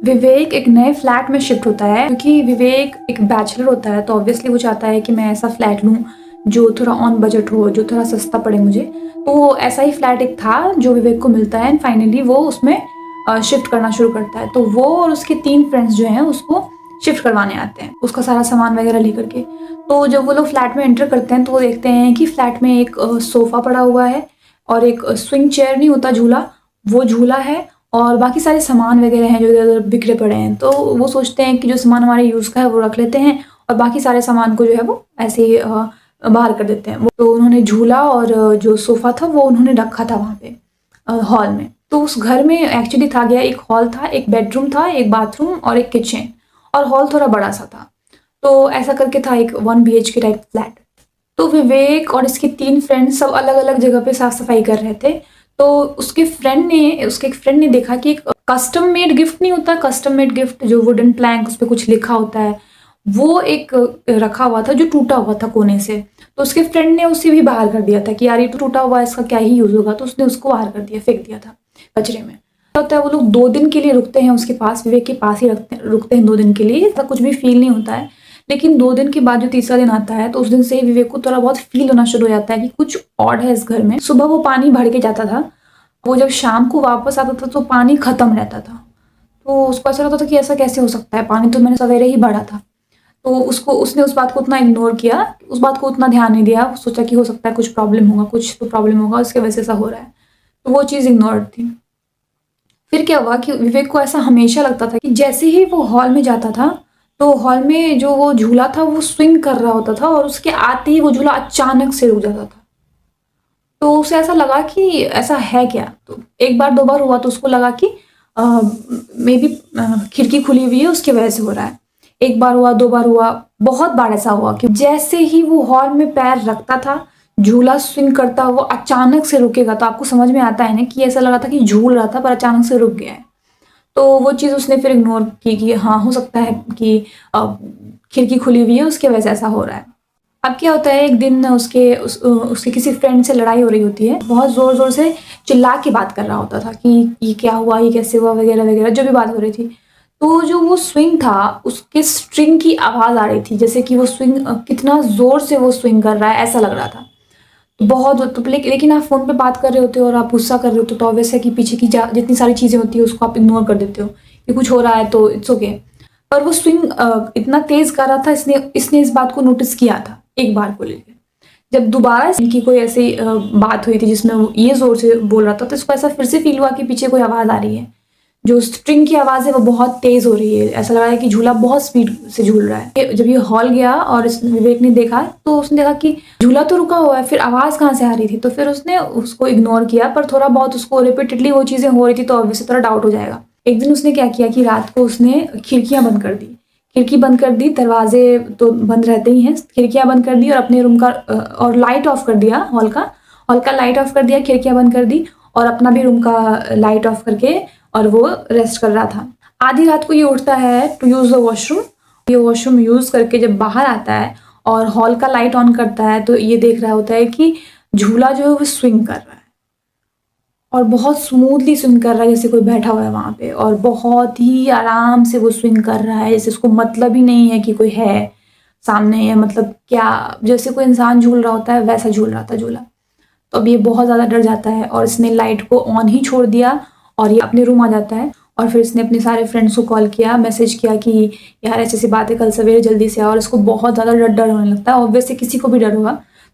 विवेक एक नए फ्लैट में शिफ्ट होता है क्योंकि विवेक एक बैचलर होता है, तो ऑब्वियसली वो चाहता है कि मैं ऐसा फ्लैट लूँ जो थोड़ा ऑन बजट हो, जो थोड़ा सस्ता पड़े मुझे। तो ऐसा ही फ्लैट एक था जो विवेक को मिलता है एंड फाइनली वो उसमें शिफ्ट करना शुरू करता है। तो वो और उसके 3 फ्रेंड्स जो हैं उसको शिफ्ट करवाने आते हैं, उसका सारा सामान वगैरह लेकर के। तो जब वो लोग फ्लैट में एंटर करते हैं तो वो देखते हैं कि फ्लैट में एक सोफ़ा पड़ा हुआ है और एक स्विंग चेयर नहीं होता झूला, वो झूला है और बाकी सारे सामान वगैरह हैं जो इधर-उधर बिखरे पड़े हैं। तो वो सोचते हैं कि जो सामान हमारे यूज़ का है वो रख लेते हैं और बाकी सारे सामान को जो है वो ऐसे ही बाहर कर देते हैं। वो तो उन्होंने झूला और जो सोफ़ा था वो उन्होंने रखा था वहाँ पे हॉल में। तो उस घर में एक्चुअली था क्या, एक हॉल था, एक बेडरूम था, एक बाथरूम और एक किचन और हॉल थोड़ा बड़ा-सा था। तो ऐसा करके था एक 1 बीएचके टाइप फ्लैट। तो विवेक और इसके 3 फ्रेंड्स सब अलग-अलग जगह पे साफ-सफाई कर रहे थे। तो उसके एक फ्रेंड ने देखा कि एक कस्टम मेड गिफ्ट नहीं होता, कस्टम मेड गिफ्ट जो वुडन प्लैंक उस पे कुछ लिखा होता है, वो एक रखा हुआ था जो टूटा हुआ था कोने से। तो उसके फ्रेंड ने उसे भी बाहर कर दिया था कि यार ये तो टूटा हुआ है, इसका क्या ही यूज़ होगा, तो उसने उसको बाहर कर दिया, फेंक दिया था कचरे में। क्या होता है वो लोग 2 दिन के लिए रुकते हैं उसके पास, विवेक के पास ही रुकते हैं 2 दिन के लिए, ऐसा कुछ भी फ़ील नहीं होता है। लेकिन 2 दिन के बाद जो तीसरा दिन आता है तो उस दिन से ही विवेक को थोड़ा बहुत फ़ील होना शुरू हो जाता है कि कुछ ऑड है इस घर में। सुबह वो पानी भर के जाता था, वो जब शाम को वापस आता था तो पानी ख़त्म रहता था। तो उसको ऐसा लगता था कि ऐसा कैसे हो सकता है, पानी तो मैंने सवेरे ही भरा था। तो उसने उस बात को उतना इग्नोर किया, उस बात को उतना ध्यान नहीं दिया, सोचा कि हो सकता है कुछ प्रॉब्लम होगा, कुछ तो प्रॉब्लम होगा उसकी वजह से ऐसा हो रहा है। तो वो चीज़ इग्नोर्ड थी। फिर क्या हुआ कि विवेक को ऐसा हमेशा लगता था कि जैसे ही वो हॉल में जाता था, तो हॉल में जो वो झूला था वो स्विंग कर रहा होता था और उसके आते ही वो झूला अचानक से रुक जाता था। तो उसे ऐसा लगा कि ऐसा है क्या? तो 1 बार 2 बार हुआ तो उसको लगा कि मेबी खिड़की खुली हुई है उसकी वजह से हो रहा है। 1 बार हुआ, 2 बार हुआ, बहुत बार ऐसा हुआ कि जैसे ही वो हॉल में पैर रखता था, झूला स्विंग करता हुआ अचानक से रुकेगा, तो आपको समझ में आता है ना कि ऐसा लगा था कि झूल रहा था पर अचानक से रुक गया है। तो वो चीज़ उसने फिर इग्नोर की कि हाँ, हो सकता है कि खिड़की खुली हुई है उसकी वजह से ऐसा हो रहा है। अब क्या होता है, एक दिन उसके किसी फ्रेंड से लड़ाई हो रही होती है। बहुत ज़ोर-ज़ोर से चिल्ला के बात कर रहा होता था कि ये क्या हुआ, ये कैसे हुआ वगैरह-वगैरह जो भी बात हो रही थी। तो जो वो स्विंग था, उसके स्ट्रिंग की आवाज़ आ रही थी, जैसे कि वो स्विंग कितना ज़ोर से वो स्विंग कर रहा है, ऐसा लग रहा था। बहुत तो लेकिन आप फ़ोन पे बात कर रहे होते हो और आप गुस्सा कर रहे होते हो, तो ऑब्वियस है कि पीछे की जा जितनी सारी चीज़ें होती हैं उसको आप इग्नोर कर देते हो कि कुछ हो रहा है तो इट्स ओके। पर वो स्विंग इतना तेज़ कर रहा था, इसने इस बात को नोटिस किया था एक बार को लेके। जब दोबारा इनकी कोई ऐसी बात हुई थी जिसमें वो ये ज़ोर से बोल रहा था, तो इसको ऐसा फिर से फ़ील हुआ कि पीछे कोई आवाज़ आ रही है। जो स्ट्रिंग की आवाज़ है वो बहुत तेज़ हो रही है, ऐसा लग रहा है कि झूला बहुत स्पीड से झूल रहा है। जब ये हॉल गया और इस विवेक ने देखा तो उसने देखा कि झूला तो रुका हुआ है, फिर आवाज़ कहाँ से आ रही थी? तो फिर उसने उसको इग्नोर किया, पर थोड़ा बहुत उसको रिपीटेडली वो चीज़ें हो रही थी तो ऑब्वियसली थोड़ा डाउट हो जाएगा। एक दिन उसने क्या किया कि रात को उसने खिड़कियाँ बंद कर दी। खिड़की बंद कर दी, दरवाजे तो बंद रहते ही हैं, खिड़कियाँ बंद कर दी और अपने रूम का और लाइट ऑफ कर दिया हॉल का लाइट ऑफ कर दिया, खिड़कियाँ बंद कर दी और अपना भी रूम का लाइट ऑफ करके और वो रेस्ट कर रहा था। आधी रात को ये उठता है टू यूज़ द वॉशरूम। ये वॉशरूम यूज़ करके जब बाहर आता है और हॉल का लाइट ऑन करता है तो ये देख रहा होता है कि झूला जो है वो स्विंग कर रहा है और बहुत स्मूथली स्विंग कर रहा है, जैसे कोई बैठा हुआ है वहाँ पे और बहुत ही आराम से वो स्विंग कर रहा है, जैसे उसको मतलब ही नहीं है कि कोई है सामने या मतलब क्या, जैसे कोई इंसान झूल रहा होता है वैसा झूल रहा था झूला। तो अब ये बहुत ज़्यादा डर जाता है और इसने लाइट को ऑन ही छोड़ दिया और ये अपने रूम आ जाता है और फिर इसने अपने सारे फ्रेंड्स को कॉल किया, मैसेज किया कि यार ऐसी-ऐसी बात है, कल सवेरे जल्दी से आओ और इसको बहुत ज़्यादा डर होने लगता है। ऑब्वियसली किसी को भी डर होगा,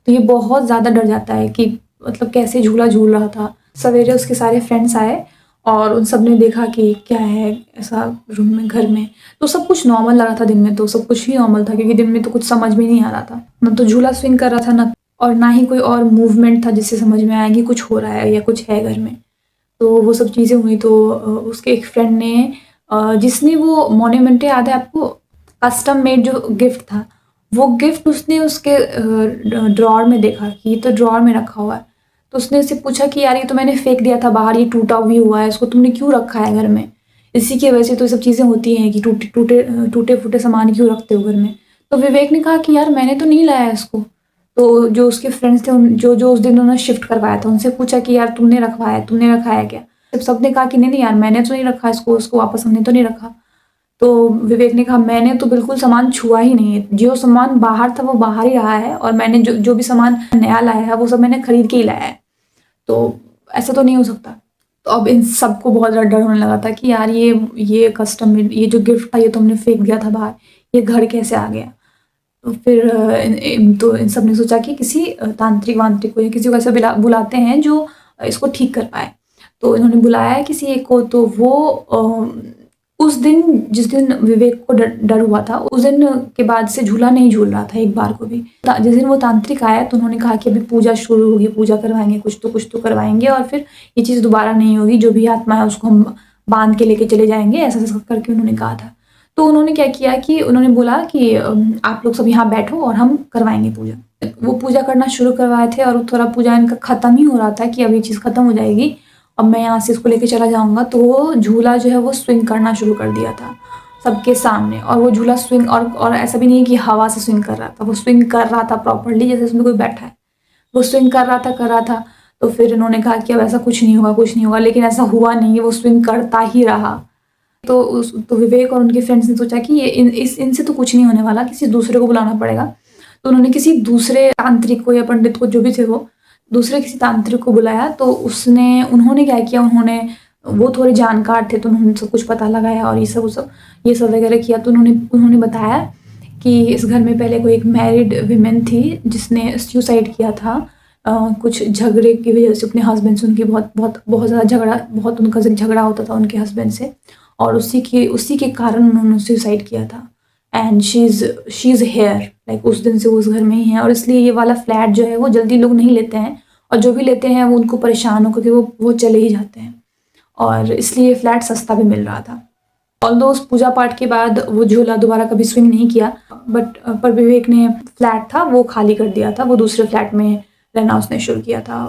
तो ये बहुत ज़्यादा डर जाता है कि मतलब कैसे झूला झूल रहा था। सवेरे उसके सारे फ्रेंड्स आए और उन सब ने देखा कि क्या है ऐसा रूम में, घर में। तो सब कुछ नॉर्मल लगा था दिन में, तो सब कुछ ही नॉर्मल था क्योंकि दिन में तो कुछ समझ में नहीं आ रहा था। ना तो झूला स्विंग कर रहा था ना ही कोई और मूवमेंट था जिससे समझ में आए कि कुछ हो रहा है या कुछ है घर में। तो वो सब चीज़ें हुई तो उसके एक फ्रेंड ने जिसने वो मॉन्यूमेंट याद है आपको? कस्टम मेड जो गिफ्ट था, वो गिफ्ट उसने उसके ड्रॉअर में देखा कि ये तो ड्रॉअर में रखा हुआ है। तो उसने उससे पूछा कि यार ये तो मैंने फेंक दिया था बाहर, ये टूटा भी हुआ है, इसको तुमने क्यों रखा है घर में? इसी की वजह से तो ये सब चीज़ें होती हैं कि टूटे-फूटे सामान क्यों रखते हो घर में? तो विवेक ने कहा कि यार मैंने तो नहीं लाया इसको। तो जो उसके फ्रेंड्स थे जो उस दिन उन्होंने शिफ्ट करवाया था, उनसे पूछा कि यार तुमने रखवाया है, तुमने रखा है क्या? जब सबने कहा कि नहीं-नहीं यार मैंने तो नहीं रखा इसको वापस हमने तो नहीं रखा। तो विवेक ने कहा मैंने तो बिल्कुल सामान छुआ ही नहीं है। जो सामान बाहर था वो बाहर ही रहा है और मैंने जो भी सामान नया लाया है वो सब मैंने खरीद के ही लाया है। तो ऐसा तो नहीं हो सकता। तो अब इन सबको बहुत ज़्यादा डर होने लगा था कि यार ये कस्टम ये जो गिफ्ट था ये तो हमने फेंक दिया था बाहर, ये घर कैसे आ गया? तो फिर तो इन सब ने सोचा कि किसी तांत्रिक-वांत्रिक को या किसी को ऐसा बुलाते हैं जो इसको ठीक कर पाए। तो इन्होंने बुलाया है किसी एक को, तो वो उस दिन जिस दिन विवेक को डर हुआ था, उस दिन के बाद से झूला नहीं झूल रहा था एक बार को भी। जिस दिन वो तांत्रिक आया तो उन्होंने कहा कि अभी पूजा शुरू होगी, पूजा करवाएँगे, कुछ तो करवाएँगे और फिर ये चीज़ दोबारा नहीं होगी, जो भी आत्मा है उसको हम बाँध के लेके चले जाएँगे, ऐसा-ऐसा करके उन्होंने कहा था। तो उन्होंने क्या किया कि उन्होंने बोला कि आप लोग सब यहाँ बैठो और हम करवाएँगे पूजा। वो पूजा करना शुरू करवाए थे और थोड़ा पूजा इनका ख़त्म ही हो रहा था कि अब ये चीज़ ख़त्म हो जाएगी, अब मैं यहाँ से इसको लेके चला जाऊँगा। तो वो झूला जो है वो स्विंग करना शुरू कर दिया था सबके सामने, और वो झूला स्विंग और ऐसा भी नहीं कि हवा से स्विंग कर रहा था, वो स्विंग कर रहा था प्रॉपर्ली जैसे उसमें कोई बैठा है। वो स्विंग कर रहा था। तो फिर इन्होंने कहा कि अब ऐसा कुछ नहीं होगा, लेकिन ऐसा हुआ नहीं, वो स्विंग करता ही रहा। तो विवेक और उनके फ्रेंड्स ने सोचा कि ये इनसे तो कुछ नहीं होने वाला, किसी दूसरे को बुलाना पड़ेगा। तो उन्होंने किसी दूसरे तांत्रिक को या पंडित को, जो भी थे वो, दूसरे किसी तांत्रिक को बुलाया। तो उन्होंने क्या किया, वो थोड़े जानकार थे तो उन्होंने सब कुछ पता लगाया और ये सब वगैरह किया। तो उन्होंने बताया कि इस घर में पहले कोई एक मैरिड विमेन थी जिसने सुसाइड किया था। कुछ झगड़े की वजह से अपने हस्बैंड से उनकी बहुत ज़्यादा उनका झगड़ा होता था उनके हस्बैंड से, और उसी के कारण उन्होंने सुसाइड किया था। And she is here, like उस दिन से वो उस घर में ही है, और इसलिए ये वाला फ्लैट जो है वो जल्दी लोग नहीं लेते हैं, और जो भी लेते हैं वो उनको परेशान होकर के वो चले ही जाते हैं, और इसलिए ये फ्लैट सस्ता भी मिल रहा था। ऑल्दो उस पूजा पाठ के बाद वो झूला दोबारा कभी स्विंग नहीं किया, पर विवेक ने फ्लैट था वो खाली कर दिया था, वो दूसरे फ्लैट में रहना उसने शुरू किया था।